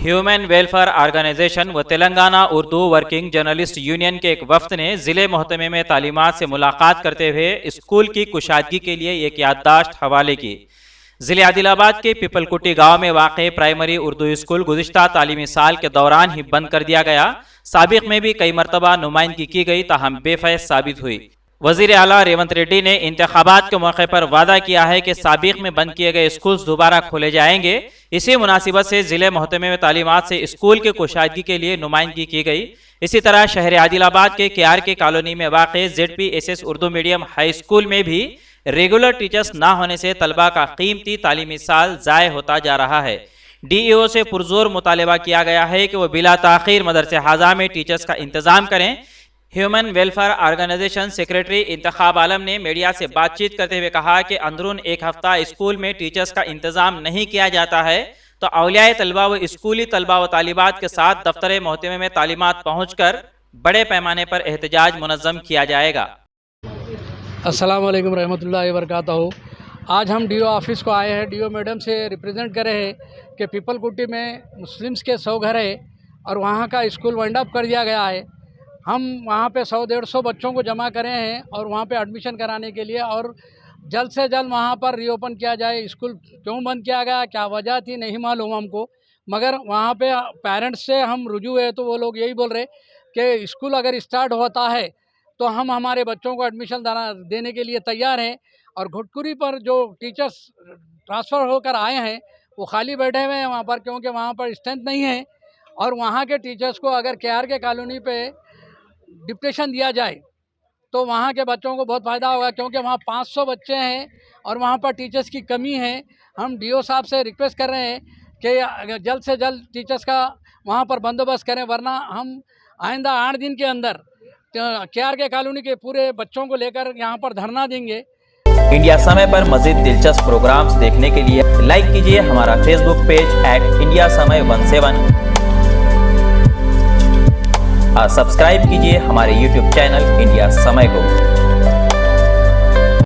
Human welfare organisation व Telangana Urdu working journalist union के एक वफ्द ने जिले मोहतमे में तालीमात से मुलाकात करते हुए स्कूल की कुशादगी के लिए एक याददाश्त हवाले की। जिले आदिलाबाद के पिपलकुटी गांव में वाक़ प्राइमरी उर्दू स्कूल गुज़िश्ता तालीमी साल के दौरान ही बंद कर दिया गया। साबिक में भी कई मरतबा नुमाइंदगी की गई, ताहम बेफैज़ साबित हुई। वज़ीर आला रेवंत रेड्डी ने इंतखाबात के मौके पर वादा किया है कि साबिक में बंद किए गए स्कूल दोबारा खोले जाएंगे। इसी मुनासिबत से जिले मोहतमे में तालीमात से स्कूल की कुशादगी के लिए नुमाइंदगी की गई। इसी तरह शहर आदिलाबाद के KRK कॉलोनी में वाक़ ZPSS Urdu medium high school में भी रेगुलर टीचर्स ना होने से तलबा का कीमती तालीमी साल ज़ाय होता जा रहा है। DEO से पुरजोर मुतालबा किया गया है कि वह बिला ताख़ीर मदरसे हाजा में टीचर्स का इंतज़ाम करें। ह्यूमन वेलफेयर ऑर्गेनाइजेशन सेक्रेटरी इंतखाब आलम ने मीडिया से बातचीत करते हुए कहा कि अंदरून एक हफ्ता स्कूल में टीचर्स का इंतजाम नहीं किया जाता है तो औलियाए तलबा व स्कूली तलबा व तालिबात के साथ दफ्तर मोहतमे में तालीमात पहुंचकर बड़े पैमाने पर एहतजाज मुनज़्ज़म किया जाएगा। अस्सलाम वालेकुम रहमतुल्लाहि व बरकातहू। आज हम DO ऑफिस को आए हैं। DO मैडम से रिप्रेजेंट कर रहे हैं कि पिपलकुटी में मुस्लिम्स के 100 घर है और वहाँ का स्कूल वाइंड अप कर दिया गया है। हम वहाँ पे 100-150 बच्चों को जमा करे हैं और वहाँ पे एडमिशन कराने के लिए, और जल्द से जल्द वहाँ पर रीओपन किया जाए। स्कूल क्यों बंद किया गया, क्या वजह थी, नहीं मालूम हमको, मगर वहाँ पे पेरेंट्स से हम रुजू है तो वो लोग यही बोल रहे कि स्कूल अगर स्टार्ट होता है तो हम हमारे बच्चों को एडमिशन देने के लिए तैयार हैं। और घुटकुरी पर जो टीचर्स ट्रांसफ़र होकर आए हैं वो खाली बैठे हुए हैं वहाँ पर, क्योंकि वहाँ पर स्ट्रेंथ नहीं है। और वहाँ के टीचर्स को अगर KRK कॉलोनी पे डिप्टेशन दिया जाए तो वहाँ के बच्चों को बहुत फ़ायदा होगा, क्योंकि वहाँ 500 बच्चे हैं और वहाँ पर टीचर्स की कमी है। हम DO साहब से रिक्वेस्ट कर रहे हैं कि जल्द से जल्द टीचर्स का वहाँ पर बंदोबस्त करें, वरना हम आइंदा 8 दिन के अंदर KRK कॉलोनी के पूरे बच्चों को लेकर यहाँ पर धरना देंगे। इंडिया समय पर मज़ीद दिलचस्प प्रोग्राम्स देखने के लिए लाइक कीजिए हमारा फेसबुक पेज @इंडिया समय 17। सब्सक्राइब कीजिए हमारे YouTube चैनल इंडिया समय को।